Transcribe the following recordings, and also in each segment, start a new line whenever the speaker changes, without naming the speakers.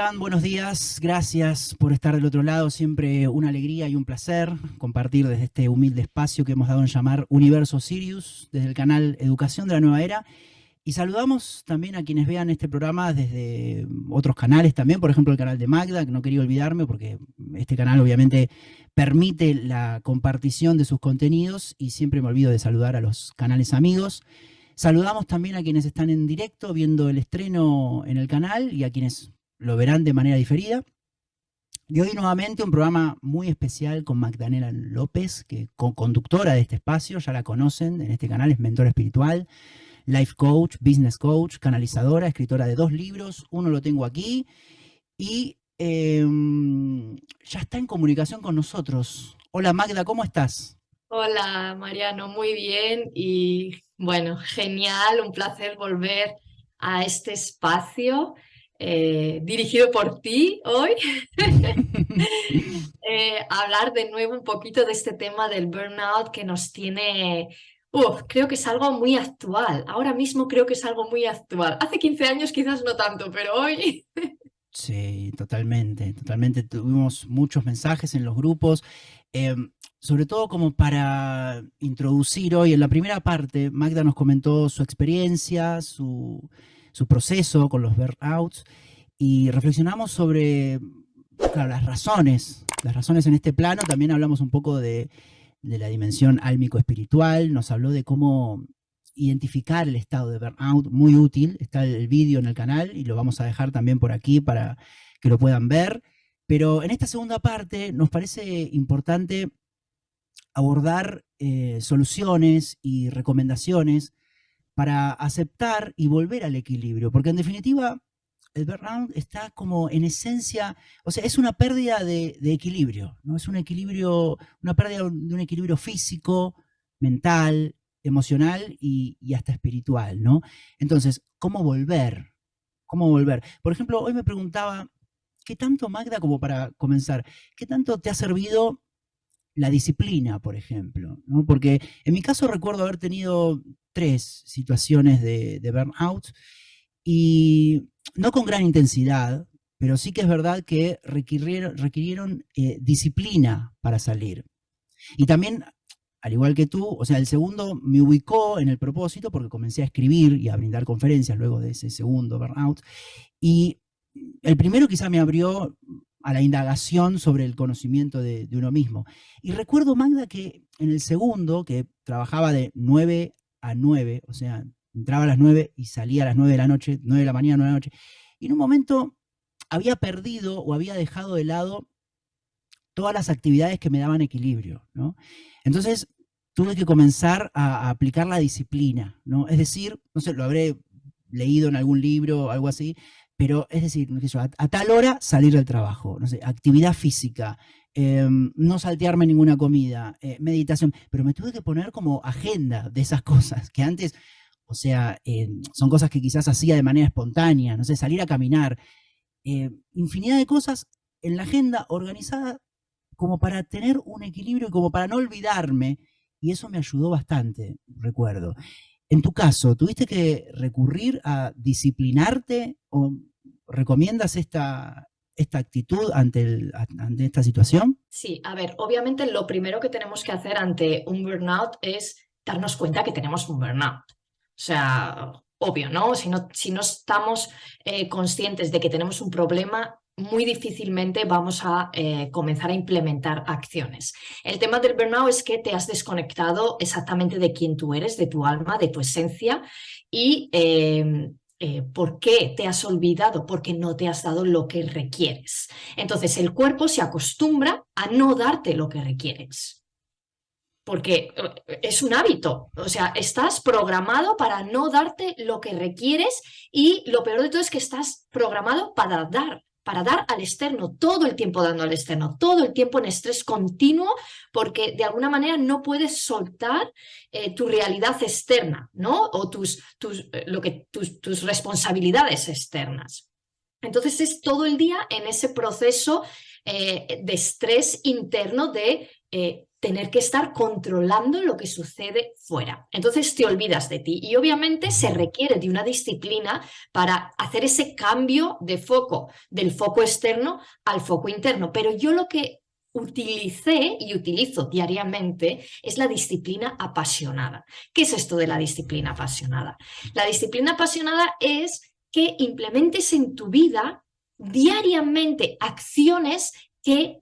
están? Buenos días, gracias por estar del otro lado, siempre una alegría y un placer compartir desde este humilde espacio que hemos dado en llamar Universo Sirius, desde el canal Educación de la Nueva Era, y saludamos también a quienes vean este programa desde otros canales también, por ejemplo el canal de Magda, que no quería olvidarme porque este canal obviamente permite la compartición de sus contenidos y siempre me olvido de saludar a los canales amigos. Saludamos también a quienes están en directo viendo el estreno en el canal y a quienes lo verán de manera diferida. Y hoy nuevamente un programa muy especial con Magdalena López, que co-conductora de este espacio, ya la conocen en este canal, es mentora espiritual, life coach, business coach, canalizadora, escritora de 2 libros, uno lo tengo aquí, y ya está en comunicación con nosotros. Hola Magda, ¿cómo estás?
Hola Mariano, muy bien y bueno, genial, un placer volver a este espacio dirigido por ti hoy. Hablar de nuevo un poquito de este tema del burnout que nos tiene, creo que es algo muy actual, ahora mismo creo que es algo muy actual. Hace 15 años quizás no tanto, pero hoy...
Sí, totalmente, totalmente. Tuvimos muchos mensajes en los grupos, sobre todo como para introducir hoy, en la primera parte, Magda nos comentó su experiencia, su proceso con los burnouts, y reflexionamos sobre, claro, las razones en este plano. También hablamos un poco de la dimensión álmico-espiritual, nos habló de cómo identificar el estado de burnout, muy útil. Está el vídeo en el canal y lo vamos a dejar también por aquí para que lo puedan ver. Pero en esta segunda parte nos parece importante abordar soluciones y recomendaciones para aceptar y volver al equilibrio, porque en definitiva el burnout está como en esencia, o sea, es una pérdida de equilibrio, ¿no? Es un equilibrio, una pérdida de un equilibrio físico, mental, emocional y hasta espiritual, ¿no? Entonces, ¿cómo volver? ¿Cómo volver? Por ejemplo, hoy me preguntaba, ¿qué tanto, Magda, como para comenzar, qué tanto te ha servido la disciplina, por ejemplo? ¿No? Porque en mi caso recuerdo haber tenido 3 situaciones de burnout y no con gran intensidad, pero sí que es verdad que requirieron disciplina para salir. Y también, al igual que tú, o sea, el segundo me ubicó en el propósito porque comencé a escribir y a brindar conferencias luego de ese segundo burnout. Y el primero quizá me abrió a la indagación sobre el conocimiento de uno mismo. Y recuerdo, Magda, que en el segundo, que trabajaba de 9 a 9, o sea, entraba a las 9 y salía a las 9 de la noche, 9 de la mañana, 9 de la noche, y en un momento había perdido o había dejado de lado todas las actividades que me daban equilibrio, ¿no? Entonces tuve que comenzar a aplicar la disciplina, ¿no? Es decir, no sé, lo habré leído en algún libro o algo así, pero es decir, a tal hora salir del trabajo, no sé, actividad física, no saltearme ninguna comida, meditación, pero me tuve que poner como agenda de esas cosas que antes, o sea, son cosas que quizás hacía de manera espontánea, no sé, salir a caminar, infinidad de cosas en la agenda organizada como para tener un equilibrio y como para no olvidarme, y eso me ayudó bastante, recuerdo. En tu caso, ¿tuviste que recurrir a disciplinarte o recomiendas esta actitud ante esta situación?
Sí, a ver, obviamente lo primero que tenemos que hacer ante un burnout es darnos cuenta que tenemos un burnout. O sea, obvio, ¿no? Si no estamos conscientes de que tenemos un problema, muy difícilmente vamos a comenzar a implementar acciones. El tema del burnout es que te has desconectado exactamente de quién tú eres, de tu alma, de tu esencia y ¿por qué te has olvidado? Porque no te has dado lo que requieres. Entonces el cuerpo se acostumbra a no darte lo que requieres, porque es un hábito, o sea, estás programado para no darte lo que requieres y lo peor de todo es que estás programado para dar al externo, todo el tiempo dando al externo, todo el tiempo en estrés continuo, porque de alguna manera no puedes soltar tu realidad externa, ¿no? O tus responsabilidades externas. Entonces es todo el día en ese proceso de estrés interno de tener que estar controlando lo que sucede fuera. Entonces te olvidas de ti y obviamente se requiere de una disciplina para hacer ese cambio de foco, del foco externo al foco interno. Pero yo lo que utilicé y utilizo diariamente es la disciplina apasionada. ¿Qué es esto de la disciplina apasionada? La disciplina apasionada es que implementes en tu vida diariamente acciones que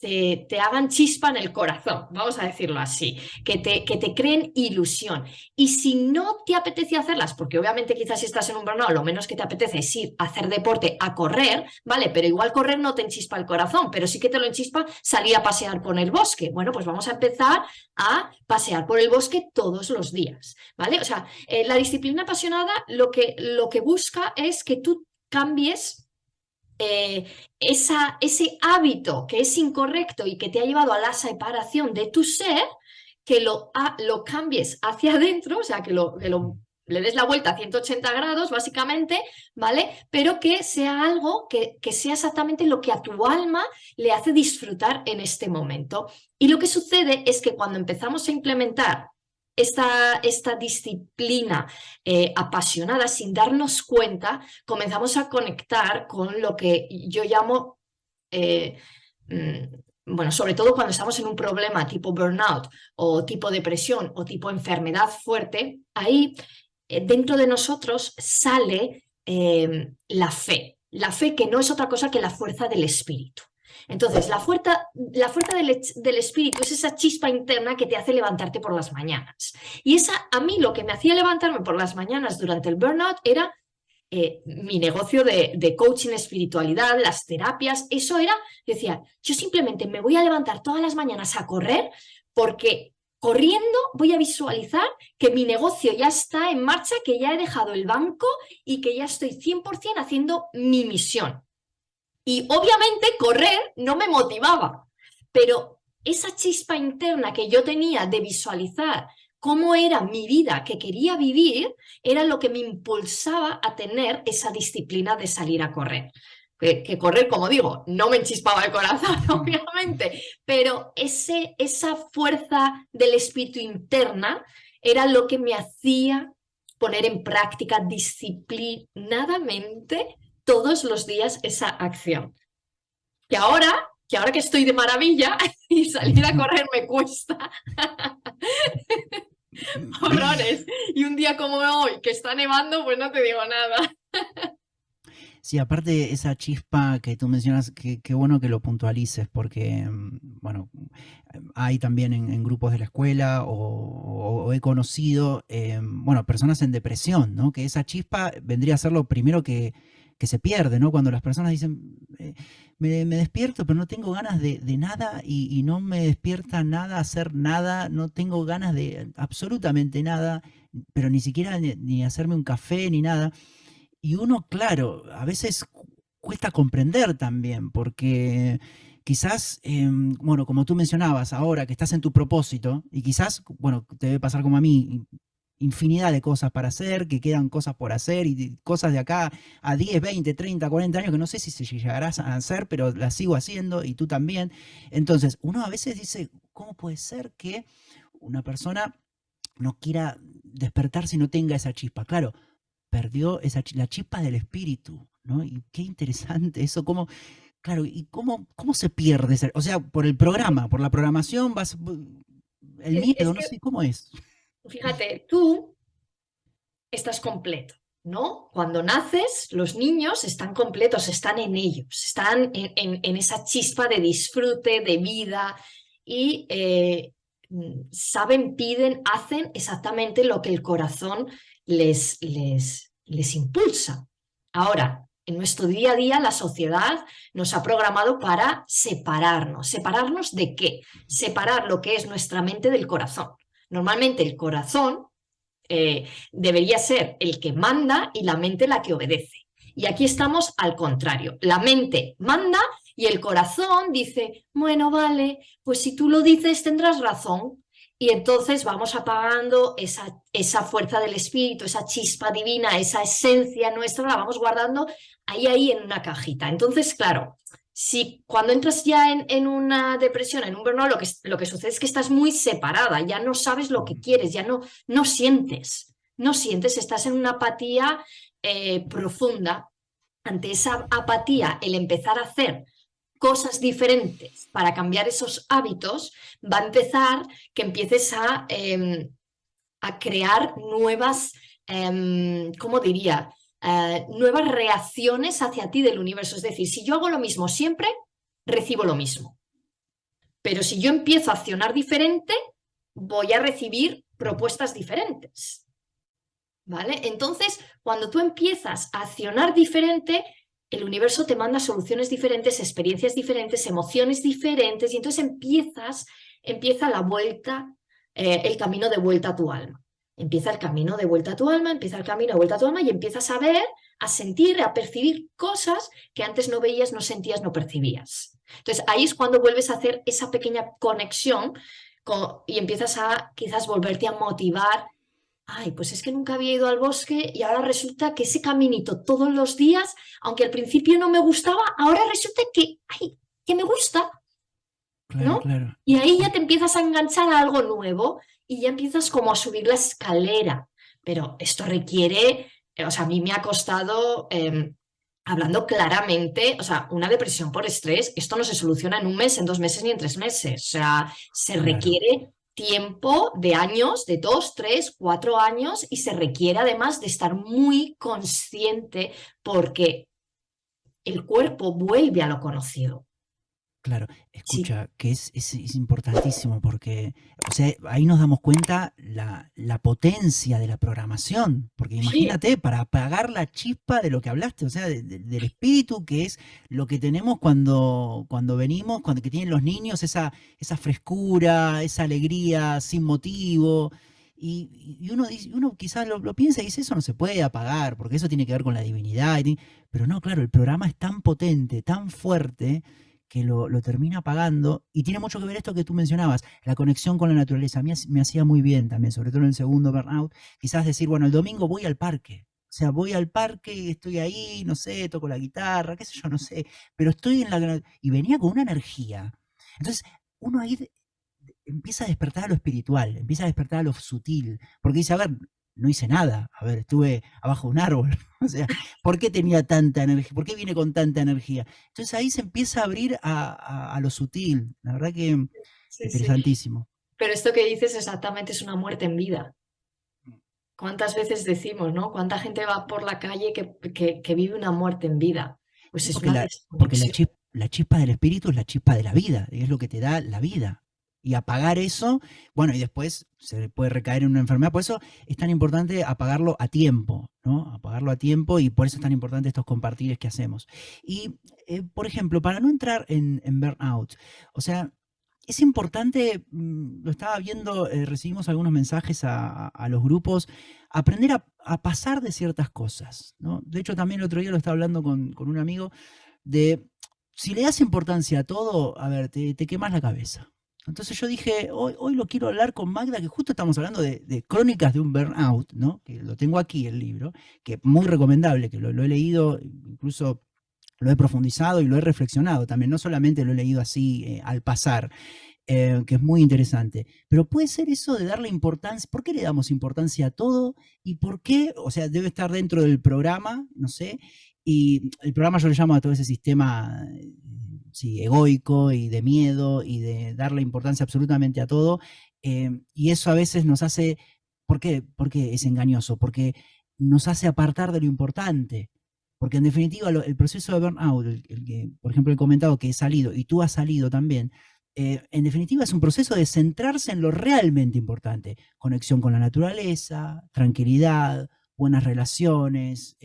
te hagan chispa en el corazón, vamos a decirlo así, que te creen ilusión. Y si no te apetece hacerlas, porque obviamente quizás si estás en un burnout, lo menos que te apetece es ir a hacer deporte, a correr, ¿vale? Pero igual correr no te enchispa el corazón, pero sí que te lo enchispa salir a pasear por el bosque. Bueno, pues vamos a empezar a pasear por el bosque todos los días, ¿vale? O sea, la disciplina apasionada lo que busca es que tú cambies ese hábito que es incorrecto y que te ha llevado a la separación de tu ser, que lo cambies hacia adentro, o sea, que le des la vuelta a 180 grados, básicamente, ¿vale? Pero que sea algo que sea exactamente lo que a tu alma le hace disfrutar en este momento. Y lo que sucede es que cuando empezamos a implementar esta disciplina apasionada, sin darnos cuenta, comenzamos a conectar con lo que yo llamo, bueno, sobre todo cuando estamos en un problema tipo burnout o tipo depresión o tipo enfermedad fuerte, ahí dentro de nosotros sale la fe que no es otra cosa que la fuerza del espíritu. Entonces, la fuerza del espíritu es esa chispa interna que te hace levantarte por las mañanas. Y a mí lo que me hacía levantarme por las mañanas durante el burnout era mi negocio de coaching, espiritualidad, las terapias. Eso era, decía, yo simplemente me voy a levantar todas las mañanas a correr porque corriendo voy a visualizar que mi negocio ya está en marcha, que ya he dejado el banco y que ya estoy 100% haciendo mi misión. Y obviamente correr no me motivaba, pero esa chispa interna que yo tenía de visualizar cómo era mi vida que quería vivir, era lo que me impulsaba a tener esa disciplina de salir a correr. Que correr, como digo, no me enchispaba el corazón, obviamente, pero esa fuerza del espíritu interna era lo que me hacía poner en práctica disciplinadamente todos los días esa acción. Que ahora que estoy de maravilla y salir a correr me cuesta horrores. Y un día como hoy, que está nevando, pues no te digo nada.
Sí, aparte esa chispa que tú mencionas, qué bueno que lo puntualices, porque, bueno, hay también en grupos de la escuela o he conocido, bueno, personas en depresión, ¿no? Que esa chispa vendría a ser lo primero que se pierde, ¿no? Cuando las personas dicen, me despierto, pero no tengo ganas de nada y no me despierta nada, hacer nada, no tengo ganas de absolutamente nada, pero ni siquiera ni hacerme un café ni nada. Y uno, claro, a veces cuesta comprender también, porque quizás, bueno, como tú mencionabas ahora, que estás en tu propósito, y quizás, bueno, te debe pasar como a mí, infinidad de cosas para hacer, que quedan cosas por hacer, y cosas de acá a 10, 20, 30, 40 años, que no sé si se llegarás a hacer, pero las sigo haciendo, y tú también. Entonces, uno a veces dice, ¿cómo puede ser que una persona no quiera despertar si no tenga esa chispa? Claro, perdió la chispa del espíritu, ¿no? Y qué interesante eso, claro, y cómo se pierde, o sea, por el programa, por la programación, el miedo, no sé cómo es.
Fíjate, tú estás completo, ¿no? Cuando naces, los niños están completos, están en ellos, están en esa chispa de disfrute, de vida y saben, piden, hacen exactamente lo que el corazón les impulsa. Ahora, en nuestro día a día, la sociedad nos ha programado para separarnos. ¿Separarnos de qué? Separar lo que es nuestra mente del corazón. Normalmente el corazón debería ser el que manda y la mente la que obedece. Y aquí estamos al contrario. La mente manda y el corazón dice, bueno, vale, pues si tú lo dices tendrás razón. Y entonces vamos apagando esa fuerza del espíritu, esa chispa divina, esa esencia nuestra, la vamos guardando ahí en una cajita. Entonces, claro, Si cuando entras ya en una depresión, en un burnout, lo que sucede es que estás muy separada, ya no sabes lo que quieres, ya no sientes, no sientes, estás en una apatía profunda. Ante esa apatía, el empezar a hacer cosas diferentes para cambiar esos hábitos, va a empezar que empieces a crear nuevas, ¿cómo diría? Nuevas reacciones hacia ti del universo. Es decir, si yo hago lo mismo siempre, recibo lo mismo. Pero si yo empiezo a accionar diferente, voy a recibir propuestas diferentes. ¿Vale? Entonces, cuando tú empiezas a accionar diferente, el universo te manda soluciones diferentes, experiencias diferentes, emociones diferentes, y entonces empieza la vuelta, el camino de vuelta a tu alma. Empieza el camino de vuelta a tu alma, empieza el camino de vuelta a tu alma y empiezas a ver, a sentir, a percibir cosas que antes no veías, no sentías, no percibías. Entonces ahí es cuando vuelves a hacer esa pequeña conexión y empiezas a quizás volverte a motivar. Ay, pues es que nunca había ido al bosque y ahora resulta que ese caminito todos los días, aunque al principio no me gustaba, ahora resulta que, ay, que me gusta,
Claro,
¿no?
claro.
Y ahí ya te empiezas a enganchar a algo nuevo y ya empiezas como a subir la escalera. Pero esto requiere, o sea, a mí me ha costado, hablando claramente, o sea, una depresión por estrés, esto no se soluciona en un mes, en 2 meses ni en 3 meses. O sea, se
Claro.
requiere tiempo de años, de 2, 3, 4 años, y se requiere además de estar muy consciente porque el cuerpo vuelve a lo conocido.
Claro,
Sí,
escucha, que es importantísimo porque, o sea, ahí nos damos cuenta la potencia de la programación, porque
sí,
imagínate, para apagar la chispa de lo que hablaste, o sea, del espíritu, que es lo que tenemos cuando venimos, cuando que tienen los niños, esa frescura, esa alegría sin motivo. Y uno quizás lo piensa y dice, eso no se puede apagar, porque eso tiene que ver con la divinidad. Pero no, claro, el programa es tan potente, tan fuerte que lo termina pagando. Y tiene mucho que ver esto que tú mencionabas, la conexión con la naturaleza. A mí me hacía muy bien también, sobre todo en el segundo burnout, quizás decir, bueno, el domingo voy al parque. O sea, voy al parque y estoy ahí, no sé, toco la guitarra, qué sé yo, no sé, pero estoy en la... Y venía con una energía. Entonces, uno ahí empieza a despertar a lo espiritual, empieza a despertar a lo sutil, porque dice, a ver, no hice nada, a ver, estuve abajo de un árbol, o sea, ¿por qué tenía tanta energía? ¿Por qué viene con tanta energía? Entonces ahí se empieza a abrir a lo sutil, la verdad que
sí, sí.
interesantísimo.
Pero esto que dices exactamente es una muerte en vida. ¿Cuántas veces decimos, ¿no? ¿Cuánta gente va por la calle que vive una muerte en vida? Pues
Sí,
es una
porque
desconexión.
la chispa del espíritu es la chispa de la vida, y es lo que te da la vida. Y apagar eso, bueno, y después se puede recaer en una enfermedad. Por eso es tan importante apagarlo a tiempo, ¿no? Apagarlo a tiempo y por eso es tan importante estos compartires que hacemos. Y, por ejemplo, para no entrar en burnout, o sea, es importante, lo estaba viendo, recibimos algunos mensajes a los grupos, aprender a pasar de ciertas cosas, ¿no? De hecho, también el otro día lo estaba hablando con un amigo de si le das importancia a todo, a ver, te quemas la cabeza. Entonces yo dije, hoy lo quiero hablar con Magda, que justo estamos hablando de crónicas de un burnout, ¿no? Que lo tengo aquí el libro, que muy recomendable, que lo he leído, incluso lo he profundizado y lo he reflexionado también, no solamente lo he leído así al pasar, que es muy interesante. Pero puede ser eso de darle importancia, ¿por qué le damos importancia a todo? ¿Y por qué? O sea, debe estar dentro del programa, no sé, y el programa yo le llamo a todo ese sistema sí, egoico y de miedo y de darle importancia absolutamente a todo. Y eso a veces nos hace, ¿por qué? Porque es engañoso, porque nos hace apartar de lo importante. Porque en definitiva el proceso de burnout, el que, por ejemplo, he comentado que he salido y tú has salido también, en definitiva es un proceso de centrarse en lo realmente importante, conexión con la naturaleza, tranquilidad, buenas relaciones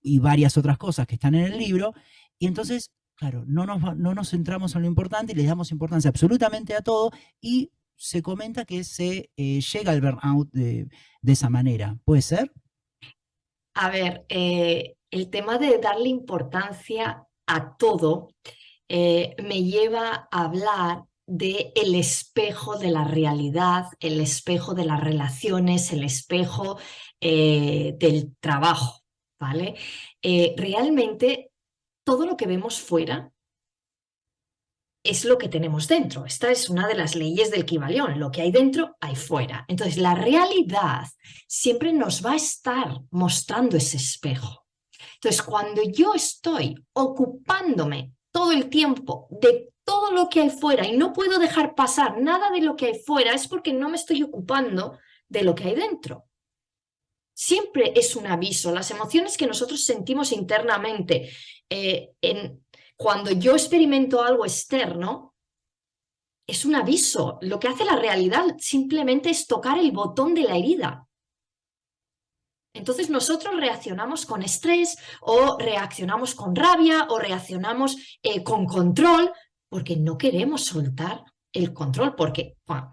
y varias otras cosas que están en el libro, y entonces, claro, no nos centramos en lo importante y le damos importancia absolutamente a todo y se comenta que se llega al burnout de esa manera. ¿Puede ser?
A ver, el tema de darle importancia a todo me lleva a hablar de el espejo de la realidad, el espejo de las relaciones, el espejo del trabajo, ¿vale? Realmente todo lo que vemos fuera, es lo que tenemos dentro. Esta es una de las leyes del Kybalión. Lo que hay dentro, hay fuera. Entonces, la realidad siempre nos va a estar mostrando ese espejo. Entonces, cuando yo estoy ocupándome todo el tiempo de todo lo que hay fuera y no puedo dejar pasar nada de lo que hay fuera, es porque no me estoy ocupando de lo que hay dentro. Siempre es un aviso. Las emociones que nosotros sentimos internamente, cuando yo experimento algo externo, es un aviso. Lo que hace la realidad simplemente es tocar el botón de la herida. Entonces nosotros reaccionamos con estrés o reaccionamos con rabia o reaccionamos con control porque no queremos soltar el control, porque bueno,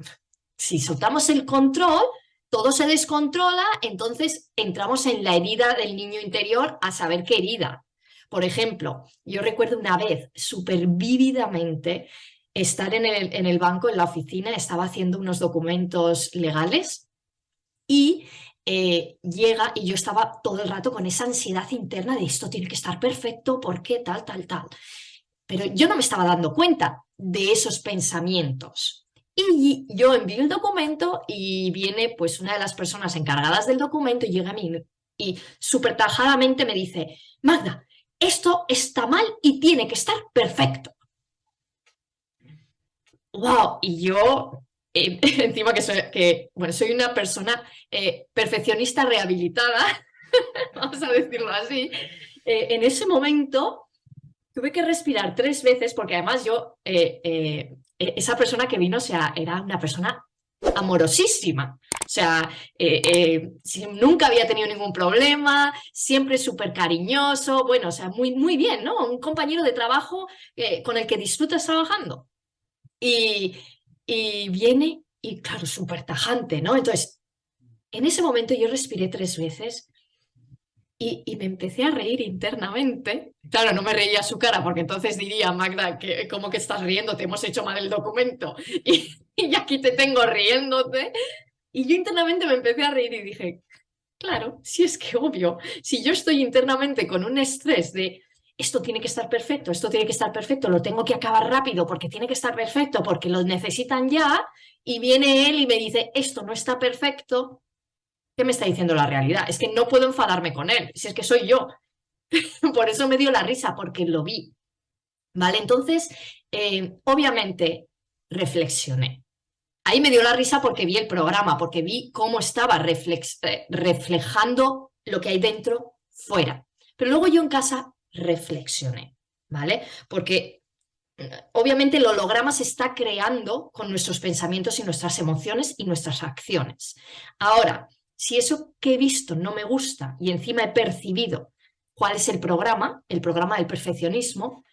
si soltamos el control, todo se descontrola, entonces entramos en la herida del niño interior a saber qué herida. Por ejemplo, yo recuerdo una vez súper vívidamente estar en el banco, en la oficina, estaba haciendo unos documentos legales y llega y yo estaba todo el rato con esa ansiedad interna de esto tiene que estar perfecto, ¿por qué tal, tal, tal? Pero yo no me estaba dando cuenta de esos pensamientos. Y yo envío el documento y viene pues una de las personas encargadas del documento y llega a mí y súper tajadamente me dice, Magda, esto está mal y tiene que estar perfecto. ¡Wow! Y yo, encima soy una persona perfeccionista rehabilitada, vamos a decirlo así, en ese momento tuve que respirar 3 veces porque además esa persona que vino, o sea, era una persona amorosísima. O sea, nunca había tenido ningún problema, siempre súper cariñoso, bueno, o sea, muy, muy bien, ¿no? Un compañero de trabajo con el que disfrutas trabajando. Y, y viene y, claro, súper tajante, ¿no? Entonces, en ese momento yo respiré 3 veces y me empecé a reír internamente. Claro, no me reía a su cara porque entonces diría, Magda, ¿cómo que estás riendo? Te hemos hecho mal el documento y aquí te tengo riéndote. Y yo internamente me empecé a reír y dije, claro, si es que obvio, si yo estoy internamente con un estrés de esto tiene que estar perfecto, esto tiene que estar perfecto, lo tengo que acabar rápido porque tiene que estar perfecto, porque lo necesitan ya, y viene él y me dice, esto no está perfecto, ¿qué me está diciendo la realidad? Es que no puedo enfadarme con él, si es que soy yo. Por eso me dio la risa, porque lo vi. ¿Vale? Entonces, obviamente, reflexioné. Ahí me dio la risa porque vi el programa, porque vi cómo estaba reflejando lo que hay dentro fuera. Pero luego yo en casa reflexioné, ¿vale? Porque obviamente el holograma se está creando con nuestros pensamientos y nuestras emociones y nuestras acciones. Ahora, si eso que he visto no me gusta y encima he percibido cuál es el programa del perfeccionismo,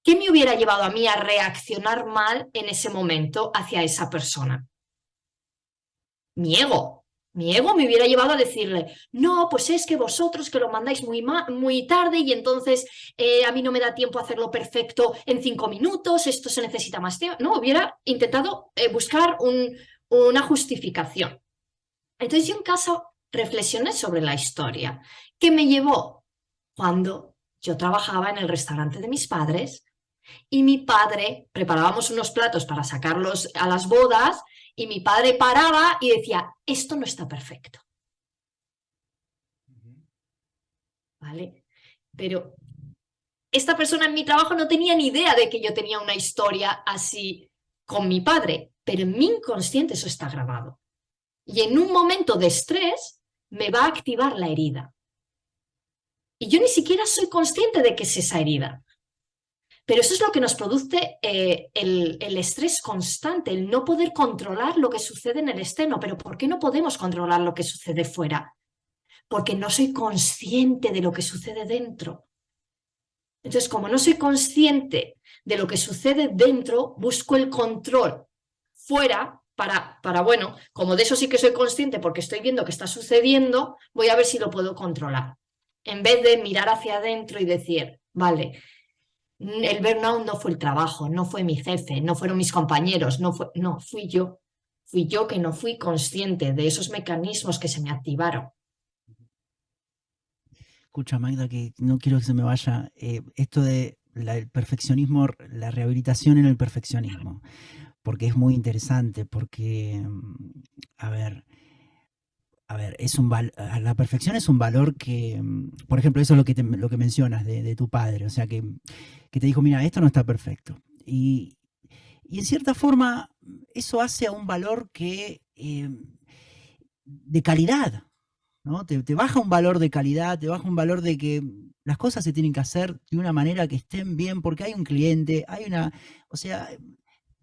¿qué me hubiera llevado a mí a reaccionar mal en ese momento hacia esa persona? Mi ego. Mi ego me hubiera llevado a decirle, no, pues es que vosotros que lo mandáis muy tarde y entonces a mí no me da tiempo a hacerlo perfecto en 5 minutos, esto se necesita más tiempo. No, hubiera intentado buscar una justificación. Entonces yo en casa reflexioné sobre la historia que me llevó cuando yo trabajaba en el restaurante de mis padres y mi padre, preparábamos unos platos para sacarlos a las bodas y mi padre paraba y decía, esto no está perfecto. ¿Vale? Pero esta persona en mi trabajo no tenía ni idea de que yo tenía una historia así con mi padre, pero en mi inconsciente eso está grabado. Y en un momento de estrés me va a activar la herida. Y yo ni siquiera soy consciente de que es esa herida. Pero eso es lo que nos produce el estrés constante, el no poder controlar lo que sucede en el externo. Pero ¿por qué no podemos controlar lo que sucede fuera? Porque no soy consciente de lo que sucede dentro. Entonces, como no soy consciente de lo que sucede dentro, busco el control fuera para, bueno, como de eso sí que soy consciente porque estoy viendo que está sucediendo, voy a ver si lo puedo controlar. En vez de mirar hacia adentro y decir, vale, el burnout no fue el trabajo, no fue mi jefe, no fueron mis compañeros, no, fui yo. Fui yo que no fui consciente de esos mecanismos que se me activaron.
Escucha, Magda, que no quiero que se me vaya. Esto de el perfeccionismo, la rehabilitación en el perfeccionismo, porque es muy interesante, porque, a ver, la perfección es un valor que, por ejemplo, eso es lo que mencionas de tu padre, o sea, que te dijo, mira, esto no está perfecto. Y en cierta forma, eso hace a un valor de calidad, ¿no? Te baja un valor de calidad, te baja un valor de que las cosas se tienen que hacer de una manera que estén bien, porque hay un cliente, o sea,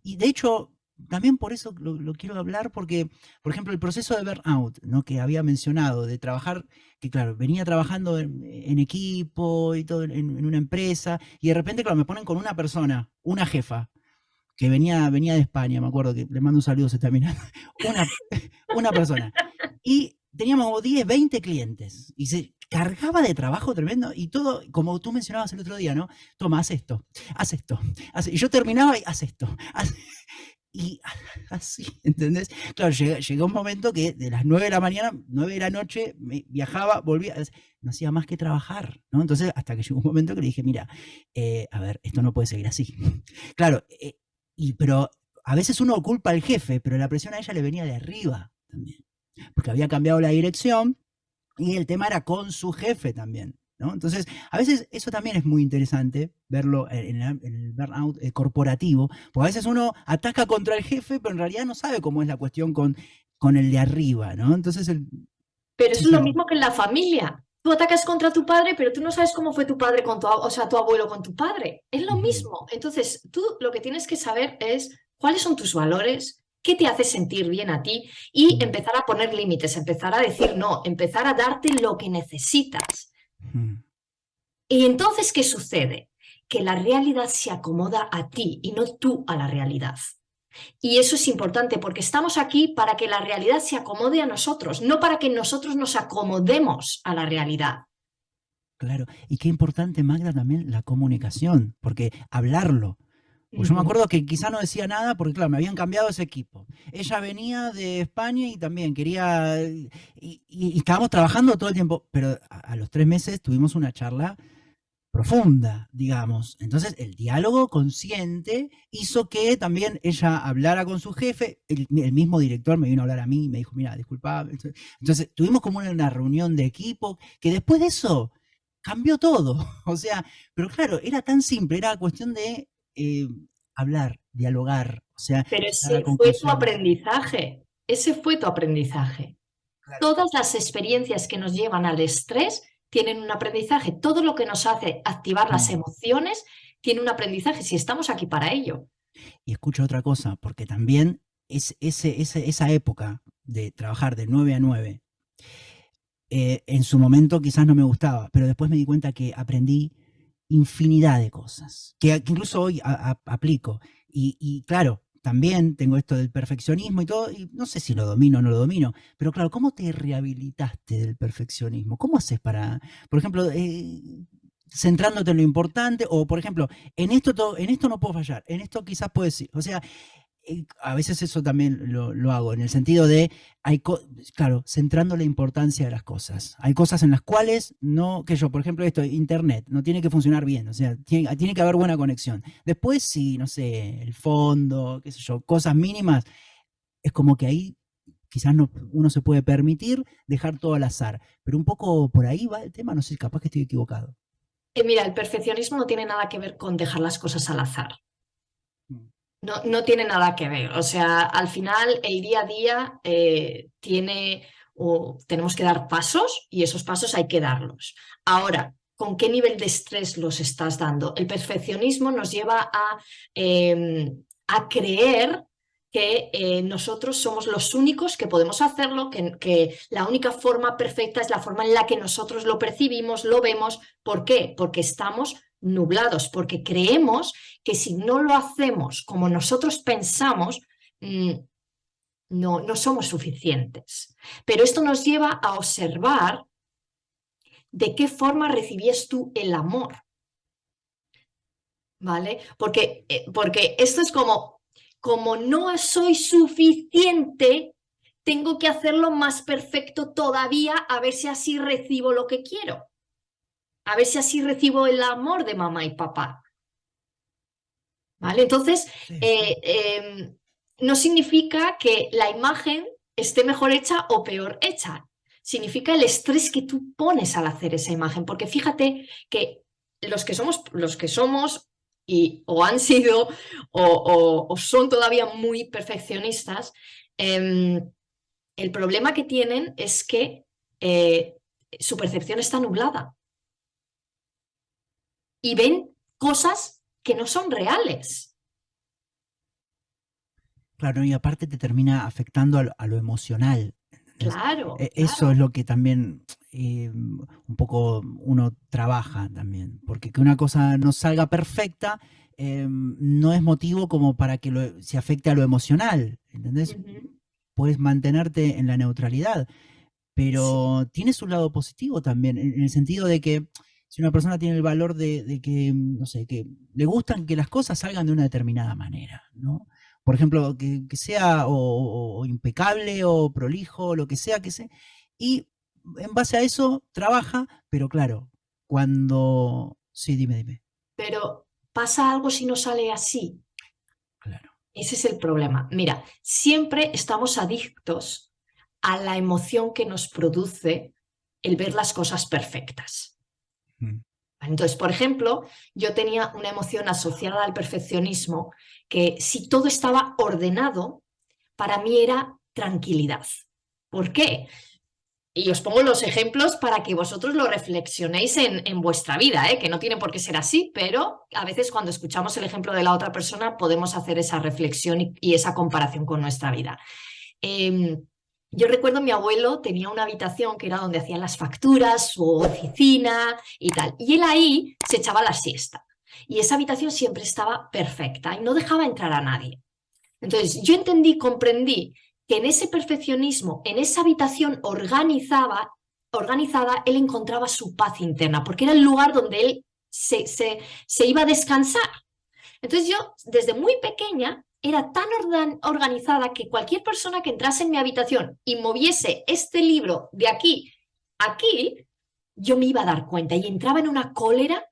y de hecho, también por eso lo quiero hablar, porque, por ejemplo, el proceso de burnout, ¿no? Que había mencionado, de trabajar, que claro, venía trabajando en equipo y todo, en una empresa, y de repente, claro, me ponen con una persona, una jefa, que venía de España, me acuerdo que le mando un saludo, se termina, una, una persona. Y teníamos como 10, 20 clientes y se cargaba de trabajo tremendo y todo, como tú mencionabas el otro día, ¿no? Toma, haz esto, haz esto. Y yo terminaba y haz esto. Y así, ¿entendés? Claro, llegó un momento que de las 9 de la mañana, 9 de la noche, viajaba, volvía, no hacía más que trabajar, ¿no? Entonces, hasta que llegó un momento que le dije, mira, a ver, esto no puede seguir así. Claro, pero a veces uno culpa al jefe, pero la presión a ella le venía de arriba también, porque había cambiado la dirección y el tema era con su jefe también, ¿no? Entonces, a veces eso también es muy interesante, verlo en el burnout corporativo, porque a veces uno ataca contra el jefe, pero en realidad no sabe cómo es la cuestión con el de arriba, ¿no? Entonces,
Pero
sí,
eso es lo
sí.
mismo que en la familia. Tú atacas contra tu padre, pero tú no sabes cómo fue tu padre con o sea, tu abuelo con tu padre. Es lo
Ujú,
mismo. Entonces, tú lo que tienes que saber es cuáles son tus valores, qué te hace sentir bien a ti y
ujú,
empezar a poner límites, empezar a decir no, empezar a darte lo que necesitas.
ujú.
Y entonces, ¿qué sucede? Que la realidad se acomoda a ti y no tú a la realidad. Y eso es importante porque estamos aquí para que la realidad se acomode a nosotros, no para que nosotros nos acomodemos a la realidad.
Claro, y qué importante, Magda, también la comunicación, porque hablarlo. Pues yo me
Ujú.
acuerdo que quizá no decía nada porque, claro, me habían cambiado ese equipo. Ella venía de España y también quería, y estábamos trabajando todo el tiempo, pero a los 3 meses tuvimos una charla profunda, digamos. Entonces, el diálogo consciente hizo que también ella hablara con su jefe. El mismo director me vino a hablar a mí y me dijo, mira, disculpa. Entonces, tuvimos como una reunión de equipo que después de eso cambió todo. O sea, pero claro, era tan simple, era cuestión de hablar, dialogar, o sea,
Pero
llegar a
ese fue tu
conclusiones.
aprendizaje, ese fue tu aprendizaje.
Claro.
Todas las experiencias que nos llevan al estrés tienen un aprendizaje. Todo lo que nos hace activar las
Mm.
emociones tiene un aprendizaje si estamos aquí para ello.
Y escucho otra cosa, porque también esa época de trabajar de 9 a 9 en su momento quizás no me gustaba, pero después me di cuenta que aprendí infinidad de cosas, que incluso hoy aplico. Y claro, también tengo esto del perfeccionismo y todo, y no sé si lo domino o no lo domino, pero claro, ¿cómo te rehabilitaste del perfeccionismo? ¿Cómo haces para, por ejemplo, centrándote en lo importante, o por ejemplo, en esto no puedo fallar, en esto quizás puedo decir, o sea, a veces eso también lo hago, en el sentido de, claro, centrando la importancia de las cosas. Hay cosas en las cuales no, que yo, por ejemplo, esto, Internet, no tiene que funcionar bien, o sea, tiene que haber buena conexión. Después, sí, no sé, el fondo, qué sé yo, cosas mínimas, es como que ahí quizás no, uno se puede permitir dejar todo al azar, pero un poco por ahí va el tema, no sé, capaz que estoy equivocado.
Mira, el perfeccionismo no tiene nada que ver con dejar las cosas al azar.
Mm,
No, no tiene nada que ver. O sea, al final el día a día tiene o tenemos que dar pasos y esos pasos hay que darlos. Ahora, ¿con qué nivel de estrés los estás dando? El perfeccionismo nos lleva a creer que nosotros somos los únicos que podemos hacerlo, que la única forma perfecta es la forma en la que nosotros lo percibimos, lo vemos. ¿Por qué? Porque estamos nublados, porque creemos que si no lo hacemos como nosotros pensamos, no somos suficientes. Pero esto nos lleva a observar de qué forma recibías tú el amor, ¿vale? Porque esto es como no soy suficiente, tengo que hacerlo más perfecto todavía a ver si así recibo lo que quiero, a ver si así recibo el amor de mamá y papá. ¿vale? Entonces,
Sí,
no significa que la imagen esté mejor hecha o peor hecha. Significa el estrés que tú pones al hacer esa imagen, porque fíjate que los que somos y, o han sido o son todavía muy perfeccionistas, el problema que tienen es que su percepción está nublada y ven cosas que no son reales.
claro, y aparte te termina afectando a lo emocional, ¿entendés?
Claro,
Eso es
claro.
lo que también un poco uno trabaja también, porque que una cosa no salga perfecta no es motivo como para que se afecte a lo emocional, ¿entendés?
Ujú.
Puedes mantenerte en la neutralidad,
Sí.
pero tiene su lado positivo también, en el sentido de que si una persona tiene el valor de que, no sé, que le gustan que las cosas salgan de una determinada manera, ¿no? Por ejemplo, que sea o impecable o prolijo, lo que sea, y en base a eso trabaja, pero claro, cuando... Sí, dime,
Pero pasa algo si no sale así.
claro.
Ese es el problema. Mira, siempre estamos adictos a la emoción que nos produce el ver las cosas perfectas.
Mm.
Entonces, por ejemplo, yo tenía una emoción asociada al perfeccionismo que si todo estaba ordenado, para mí era tranquilidad. ¿Por qué? Y os pongo los ejemplos para que vosotros lo reflexionéis en vuestra vida, ¿eh? Que no tiene por qué ser así, pero a veces cuando escuchamos el ejemplo de la otra persona podemos hacer esa reflexión y esa comparación con nuestra vida. Eh, yo recuerdo mi abuelo tenía una habitación que era donde hacían las facturas, su oficina y tal, y él ahí se echaba la siesta. Y esa habitación siempre estaba perfecta y no dejaba entrar a nadie. Entonces, yo entendí, comprendí que en ese perfeccionismo, en esa habitación organizada, él encontraba su paz interna, porque era el lugar donde él se iba a descansar. Entonces yo, desde muy pequeña, era tan organizada que cualquier persona que entrase en mi habitación y moviese este libro de aquí a aquí, yo me iba a dar cuenta y entraba en una cólera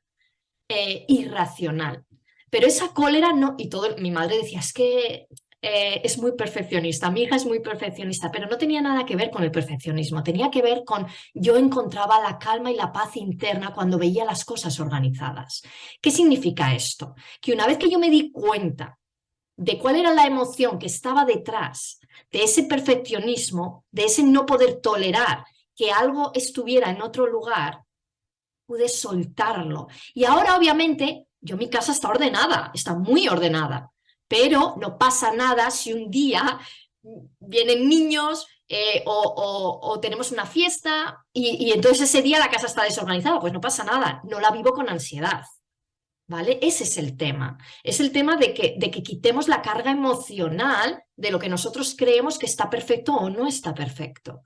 irracional. Pero esa cólera no, y todo, mi madre decía, es que es muy perfeccionista, mi hija es muy perfeccionista, pero no tenía nada que ver con el perfeccionismo, tenía que ver con yo encontraba la calma y la paz interna cuando veía las cosas organizadas. ¿Qué significa esto? Que una vez que yo me di cuenta de cuál era la emoción que estaba detrás de ese perfeccionismo, de ese no poder tolerar que algo estuviera en otro lugar, pude soltarlo. Y ahora, obviamente, mi casa está ordenada, está muy ordenada, pero no pasa nada si un día vienen niños o tenemos una fiesta y entonces ese día la casa está desorganizada, pues no pasa nada, no la vivo con ansiedad. ¿Vale? Ese es el tema. Es el tema de que quitemos la carga emocional de lo que nosotros creemos que está perfecto o no está perfecto.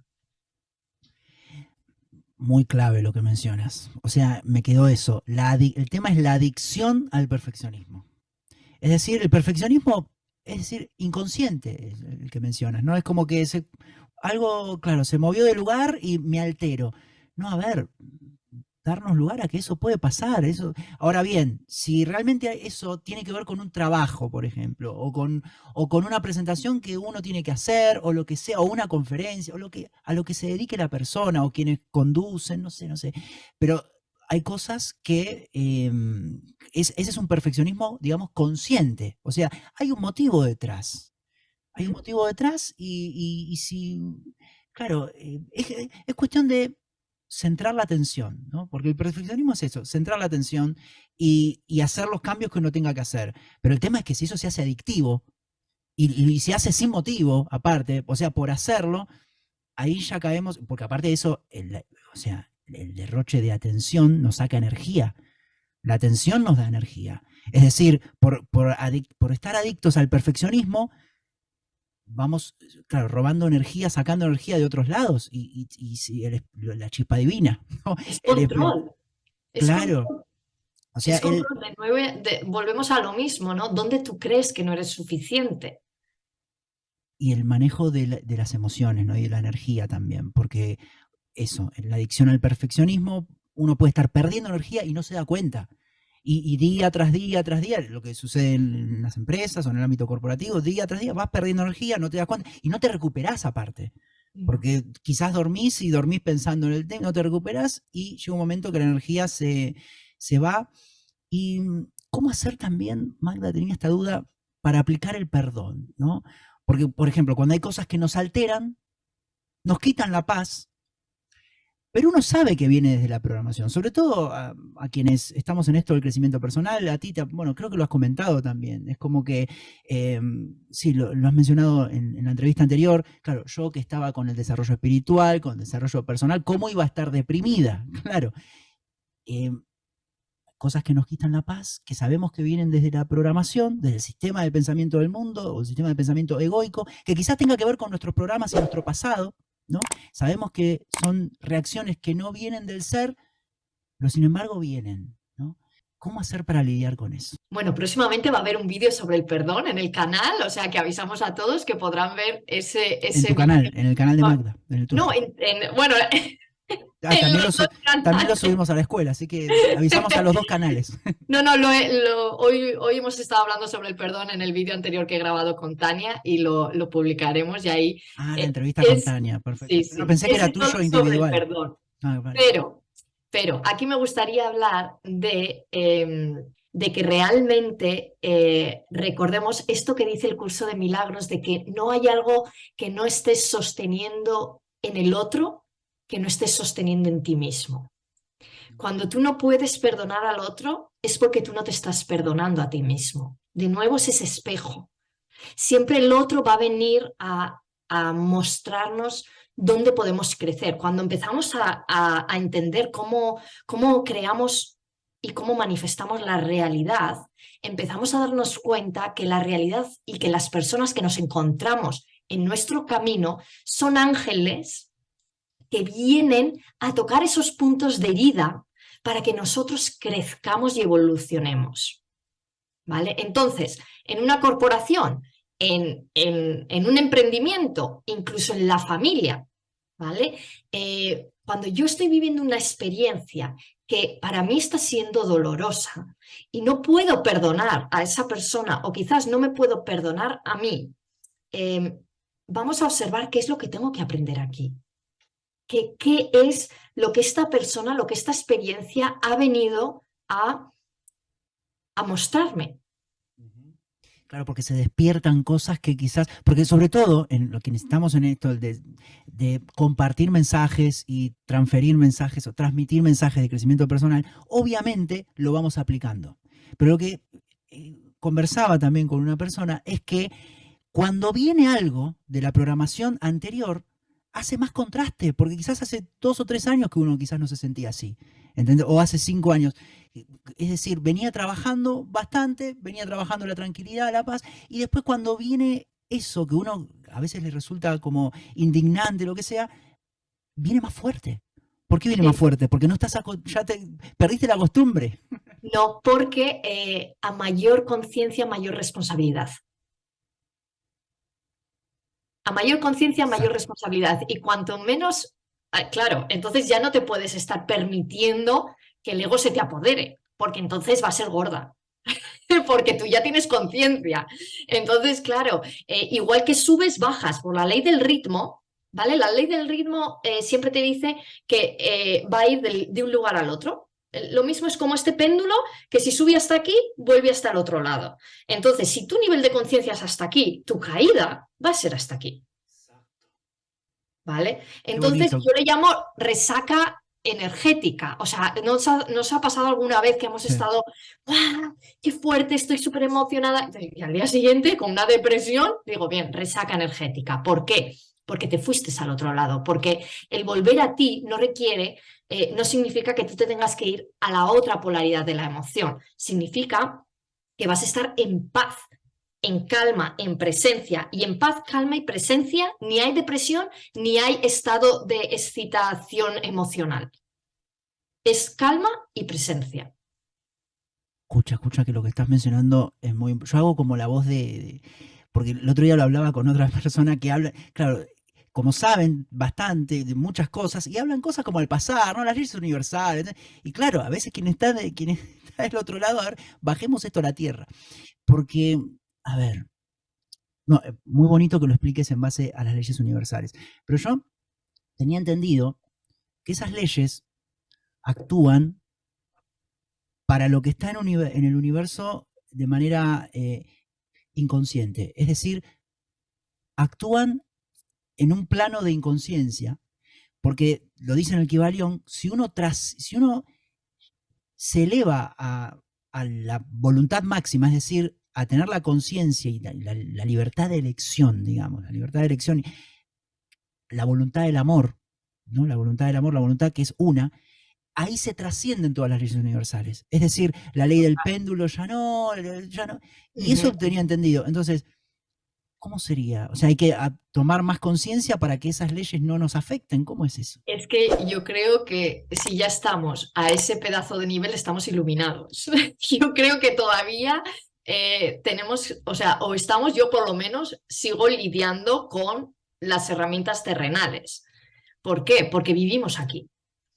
Muy clave lo que mencionas. O sea, me quedó eso. El tema es la adicción al perfeccionismo. Es decir, el perfeccionismo, es decir, inconsciente, es el que mencionas, ¿no? Es como que algo, claro, se movió de lugar y me altero. No, a ver, darnos lugar a que eso puede pasar. Eso. Ahora bien, si realmente eso tiene que ver con un trabajo, por ejemplo, o con una presentación que uno tiene que hacer, o lo que sea, o una conferencia, o a lo que se dedique la persona, o quienes conducen, no sé. Pero hay cosas que ese es un perfeccionismo, digamos, consciente. O sea, hay un motivo detrás. Hay un
¿Mm?
motivo detrás y si, claro, es cuestión de centrar la atención, ¿no? Porque el perfeccionismo es eso, centrar la atención y hacer los cambios que uno tenga que hacer. Pero el tema es que si eso se hace adictivo y se hace sin motivo, aparte, o sea, por hacerlo, ahí ya caemos, porque aparte de eso, o sea, el derroche de atención nos saca energía. La atención nos da energía. Es decir, por estar adictos al perfeccionismo, vamos, claro, robando energía, sacando energía de otros lados y sí, la chispa divina, ¿no?
Es
El
control, es
claro,
control.
o sea,
Es control de nueve, volvemos a lo mismo, ¿no? ¿Dónde tú crees que no eres suficiente?
y el manejo de las emociones, ¿no? Y de la energía también, porque eso, en la adicción al perfeccionismo, uno puede estar perdiendo energía y no se da cuenta. Y día tras día tras día, lo que sucede en las empresas o en el ámbito corporativo, día tras día vas perdiendo energía, no te das cuenta y no te recuperás aparte.
No.
Porque quizás dormís y dormís pensando en el tema, no te recuperás y llega un momento que la energía se va. ¿Y cómo hacer también, Magda, tenía esta duda, para aplicar el perdón, ¿no? Porque, por ejemplo, cuando hay cosas que nos alteran, nos quitan la paz, pero uno sabe que viene desde la programación, sobre todo a quienes estamos en esto del crecimiento personal, a ti, bueno, creo que lo has comentado también, es como que, sí, lo has mencionado en la entrevista anterior, claro, yo que estaba con el desarrollo espiritual, con el desarrollo personal, ¿cómo iba a estar deprimida? Claro, eh, cosas que nos quitan la paz, que sabemos que vienen desde la programación, desde el sistema de pensamiento del mundo o el sistema de pensamiento egoico, que quizás tenga que ver con nuestros programas y nuestro pasado, ¿no? Sabemos que son reacciones que no vienen del ser, pero sin embargo vienen, ¿no? ¿Cómo hacer para lidiar con eso?
Bueno, próximamente va a haber un vídeo sobre el perdón en el canal, o sea que avisamos a todos que podrán ver
En
ese
tu
vídeo.
canal, en el canal de Magda, en el
No,
tuyo.
bueno,
Ah,
en los dos
también lo
canales.
subimos a la escuela, así que avisamos a los dos canales.
No, hoy hemos estado hablando sobre el perdón en el vídeo anterior que he grabado con Tania y lo publicaremos y ahí
Ah, la entrevista con
es,
Tania,
sí,
perfecto. No,
sí,
pensé que
es
era
solo
tuyo
sobre el
individual.
perdón.
Ah, vale.
Pero aquí me gustaría hablar de que realmente recordemos esto que dice el curso de milagros, de que no hay algo que no estés sosteniendo en el otro, que no estés sosteniendo en ti mismo. Cuando tú no puedes perdonar al otro, es porque tú no te estás perdonando a ti mismo. De nuevo es ese espejo. Siempre el otro va a venir a mostrarnos dónde podemos crecer. Cuando empezamos a entender cómo creamos y cómo manifestamos la realidad, empezamos a darnos cuenta que la realidad y que las personas que nos encontramos en nuestro camino son ángeles que vienen a tocar esos puntos de herida para que nosotros crezcamos y evolucionemos. ¿Vale? Entonces, en una corporación, en un emprendimiento, incluso en la familia, ¿vale? Cuando yo estoy viviendo una experiencia que para mí está siendo dolorosa y no puedo perdonar a esa persona o quizás no me puedo perdonar a mí, vamos a observar qué es lo que tengo que aprender aquí. ¿Qué es lo que esta persona, lo que esta experiencia ha venido a mostrarme?
Claro, porque se despiertan cosas que quizás, porque sobre todo en lo que necesitamos en esto de compartir mensajes y transferir mensajes o transmitir mensajes de crecimiento personal, obviamente lo vamos aplicando. Pero lo que conversaba también con una persona es que cuando viene algo de la programación anterior, hace más contraste, porque quizás hace 2 o 3 años que uno quizás no se sentía así, ¿entendés? O hace 5 años. Es decir, venía trabajando bastante, venía trabajando la tranquilidad, la paz, y después cuando viene eso que uno a veces le resulta como indignante, lo que sea, viene más fuerte. ¿Por qué viene más fuerte? Porque no estás ya te perdiste la costumbre.
No, porque a mayor conciencia, mayor responsabilidad. A mayor conciencia, mayor responsabilidad. Y cuanto menos, claro, entonces ya no te puedes estar permitiendo que el ego se te apodere, porque entonces va a ser gorda. Porque tú ya tienes conciencia. Entonces, claro, igual que subes, bajas por la ley del ritmo, ¿vale? La ley del ritmo siempre te dice que va a ir de un lugar al otro. Lo mismo es como este péndulo, que si sube hasta aquí, vuelve hasta el otro lado. Entonces, si tu nivel de conciencia es hasta aquí, tu caída va a ser hasta aquí. ¿Vale? Entonces, yo le llamo resaca energética. O sea, ¿nos ha pasado alguna vez que hemos estado, ¡guau! ¡Qué fuerte! Estoy súper emocionada. Y al día siguiente, con una depresión, digo, bien, resaca energética. ¿Por qué? Porque te fuiste al otro lado. Porque el volver a ti no requiere, no significa que tú te tengas que ir a la otra polaridad de la emoción. Significa que vas a estar en paz, en calma, en presencia. Y en paz, calma y presencia ni hay depresión ni hay estado de excitación emocional. Es calma y presencia.
Escucha, que lo que estás mencionando es muy... Yo hago como la voz porque el otro día lo hablaba con otra persona que habla... Claro, como saben bastante de muchas cosas, y hablan cosas como al pasar, ¿no? Las leyes universales. Y claro, a veces quien está del otro lado, a ver, bajemos esto a la tierra. Porque, a ver, no, muy bonito que lo expliques en base a las leyes universales. Pero yo tenía entendido que esas leyes actúan para lo que está en el universo de manera inconsciente. Es decir, actúan en un plano de inconsciencia, porque lo dice en el Kybalión, si uno se eleva a la voluntad máxima, es decir, a tener la conciencia y la libertad de elección, digamos, la libertad de elección, la voluntad del amor, ¿no? La voluntad del amor, la voluntad que es una, ahí se trascienden todas las leyes universales. Es decir, la ley del péndulo ya no. Y eso tenía entendido. Entonces, ¿cómo sería? O sea, hay que tomar más conciencia para que esas leyes no nos afecten. ¿Cómo es eso?
Es que yo creo que si ya estamos a ese pedazo de nivel, estamos iluminados. Yo creo que todavía tenemos, o sea, o estamos, yo por lo menos sigo lidiando con las herramientas terrenales. ¿Por qué? Porque vivimos aquí.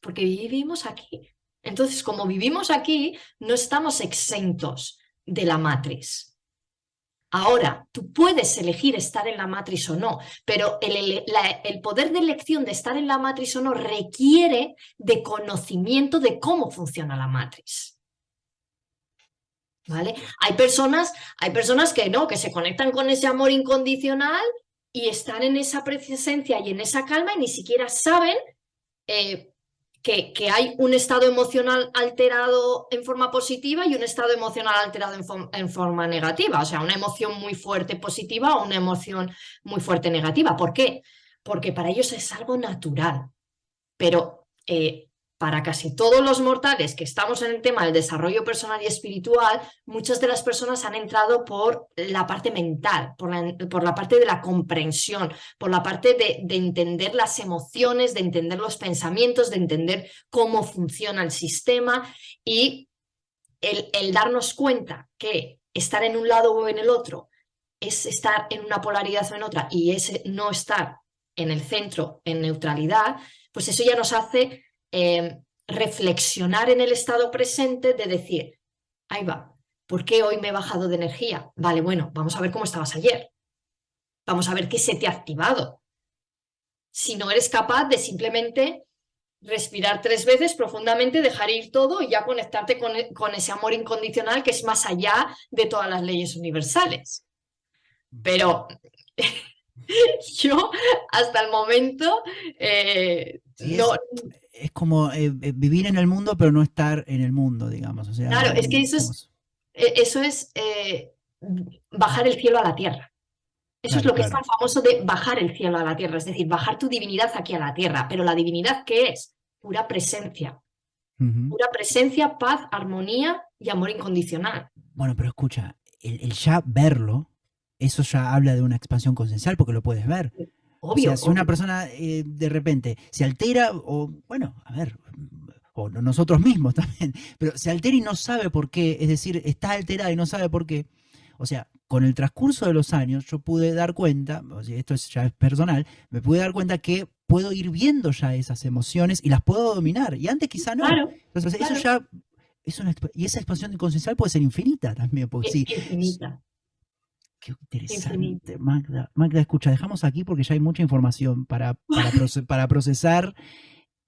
Porque vivimos aquí. Entonces, como vivimos aquí, no estamos exentos de la matriz. Ahora, tú puedes elegir estar en la matriz o no, pero el poder de elección de estar en la matriz o no requiere de conocimiento de cómo funciona la matriz. ¿Vale? Hay personas que no, que se conectan con ese amor incondicional y están en esa presencia y en esa calma y ni siquiera saben que hay un estado emocional alterado en forma positiva y un estado emocional alterado en forma negativa. O sea, una emoción muy fuerte positiva o una emoción muy fuerte negativa. ¿Por qué? Porque para ellos es algo natural. Pero para casi todos los mortales que estamos en el tema del desarrollo personal y espiritual, muchas de las personas han entrado por la parte mental, por la parte de la comprensión, por la parte de entender las emociones, de entender los pensamientos, de entender cómo funciona el sistema y el darnos cuenta que estar en un lado o en el otro es estar en una polaridad o en otra y es no estar en el centro, en neutralidad, pues eso ya nos hace reflexionar en el estado presente de decir, ahí va, ¿por qué hoy me he bajado de energía? Vale, bueno, vamos a ver cómo estabas ayer. Vamos a ver qué se te ha activado. Si no eres capaz de simplemente respirar 3 veces profundamente, dejar ir todo y ya conectarte con ese amor incondicional que es más allá de todas las leyes universales. Pero yo hasta el momento
Sí,
no.
es como vivir en el mundo, pero no estar en el mundo, digamos. O sea,
Claro, es que eso es bajar el cielo a la tierra. Eso es
claro,
lo que es
claro.
tan famoso de bajar el cielo a la tierra, es decir, bajar tu divinidad aquí a la tierra. Pero la divinidad, ¿qué es? Pura presencia.
Ujú.
Pura presencia, paz, armonía y amor incondicional.
Bueno, pero escucha, el ya verlo, eso ya habla de una expansión conciencial porque lo puedes ver. O sea,
Obvio,
si una
obvio.
persona de repente se altera, o bueno, a ver, o nosotros mismos también, pero se altera y no sabe por qué, es decir, está alterada y no sabe por qué. O sea, con el transcurso de los años yo pude dar cuenta, o sea, ya es personal, me pude dar cuenta que puedo ir viendo ya esas emociones y las puedo dominar. Y antes quizá no.
Claro,
Entonces, eso
claro.
ya es y esa expansión conciencial puede ser infinita también, porque sí.
Infinita,
Qué
infinita.
interesante, Magda. Magda, escucha, dejamos aquí porque ya hay mucha información para procesar.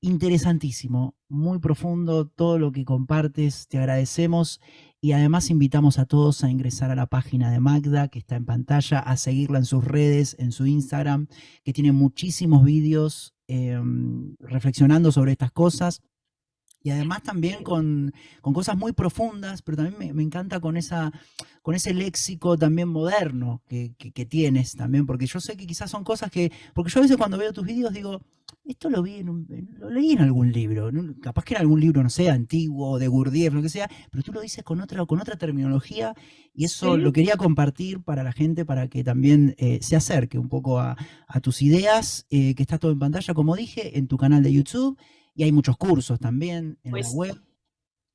Interesantísimo, muy profundo todo lo que compartes, te agradecemos y además invitamos a todos a ingresar a la página de Magda que está en pantalla, a seguirla en sus redes, en su Instagram, que tiene muchísimos vídeos reflexionando sobre estas cosas. Y además también con cosas muy profundas, pero también me encanta con ese léxico también moderno que tienes también, porque yo sé que quizás son cosas porque yo a veces cuando veo tus vídeos digo, esto lo vi lo leí en algún libro, ¿no? Capaz que en algún libro, no sé, antiguo, de Gurdjieff, lo que sea, pero tú lo dices con otra terminología y eso lo
Sí,
quería compartir para la gente, para que también se acerque un poco a tus ideas, que está todo en pantalla, como dije, en tu canal de YouTube y hay muchos cursos también en la
pues
web.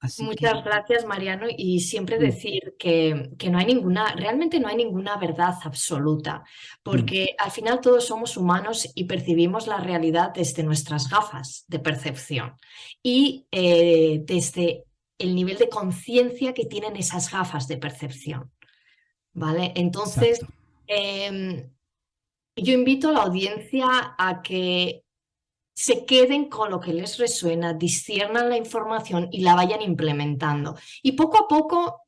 Así que
Muchas gracias, Mariano. Y siempre
mm,
decir que no hay realmente no hay ninguna verdad absoluta,
mm,
porque al final todos somos humanos y percibimos la realidad desde nuestras gafas de percepción y desde el nivel de conciencia que tienen esas gafas de percepción, ¿vale? Entonces,
exacto.
em, yo invito a la audiencia a que se queden con lo que les resuena, disciernan la información y la vayan implementando. Y poco a poco,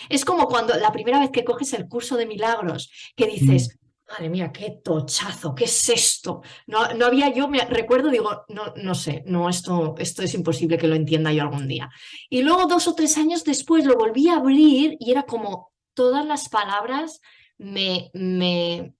es como cuando la primera vez que coges el curso de milagros, que
Mm,
dices, madre mía, qué tochazo, ¿qué es esto? No, no había yo, me recuerdo, digo, no, no sé, no, esto es imposible que lo entienda yo algún día. Y luego 2 o 3 años después lo volví a abrir y era como todas las palabras me, me,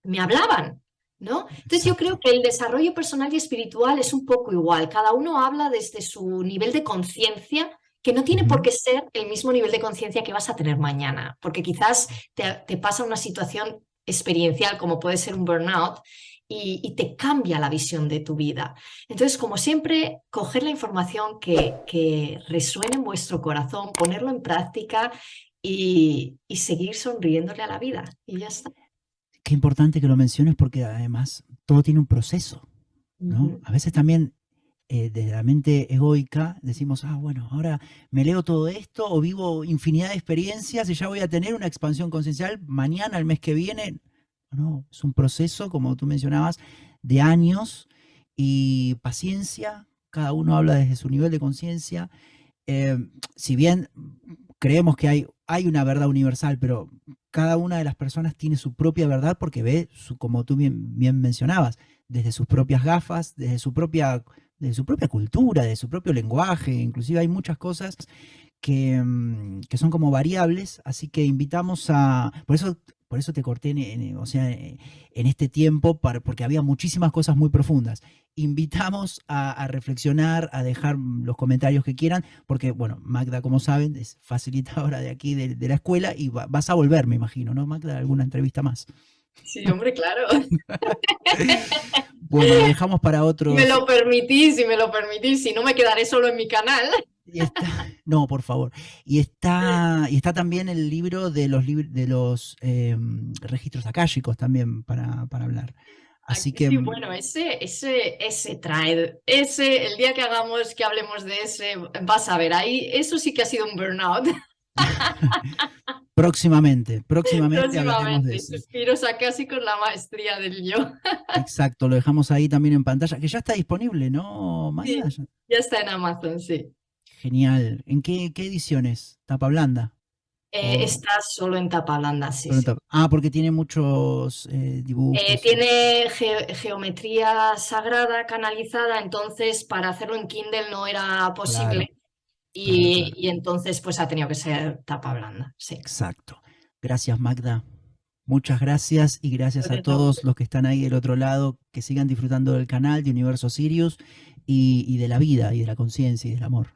me hablaban, ¿no? Entonces yo creo
exacto.
que el desarrollo personal y espiritual es un poco igual. Cada uno habla desde su nivel de conciencia, que no tiene por
Ujú.
qué ser el mismo nivel de conciencia que vas a tener mañana, porque quizás te pasa una situación experiencial como puede ser un burnout y te cambia la visión de tu vida. Entonces, como siempre, coger la información que resuene en vuestro corazón, ponerlo en práctica y seguir sonriéndole a la vida. Y ya está.
Qué importante que lo menciones porque además todo tiene un proceso, ¿no?
Ujú.
A veces también desde la mente egoica decimos, ah, bueno, ahora me leo todo esto o vivo infinidad de experiencias y ya voy a tener una expansión conciencial mañana, el mes que viene. No, es un proceso, como tú mencionabas, de años y paciencia. Cada uno habla desde su nivel de conciencia. Eh, si bien creemos que hay una verdad universal, pero cada una de las personas tiene su propia verdad porque ve, como tú bien mencionabas, desde sus propias gafas, desde su propia cultura, de su propio lenguaje, inclusive hay muchas cosas que son como variables, así que invitamos a, por eso te corté o sea, en este tiempo, porque había muchísimas cosas muy profundas. Invitamos a reflexionar, a dejar los comentarios que quieran, porque, bueno, Magda, como saben, es facilitadora de aquí de la escuela y vas a volver, me imagino, ¿no, Magda? ¿Alguna entrevista más?
Sí, hombre, claro.
Bueno, lo dejamos para
Si me
otros.
lo permitís, si me lo permitís, si no me quedaré solo en mi canal.
Y está, no, por favor. Y está también el libro de los registros akáshicos también para hablar. Así
Aquí
que
sí, bueno, ese trae, el día que hagamos, que hablemos de ese, vas a ver, ahí, eso sí que ha sido un burnout.
próximamente hablaremos de
Próximamente,
ese.
suspiros a casi con la maestría del yo.
Exacto, lo dejamos ahí también en pantalla, que ya está disponible, ¿no, Magda?
Sí, ya está en Amazon, sí.
Genial. ¿En qué ediciones? ¿Tapa blanda? O
Está solo en tapa blanda, sí,
solo
sí.
porque tiene muchos dibujos.
Tiene geometría sagrada canalizada, entonces para hacerlo en Kindle no era
Claro,
posible
claro.
y entonces pues ha tenido que ser tapa blanda, sí.
Exacto. Gracias, Magda. Muchas gracias y gracias a
Gracias a
todos
vosotros.
los que están ahí del otro lado, que sigan disfrutando del canal de Universo Sirius y de la vida y de la conciencia y del amor.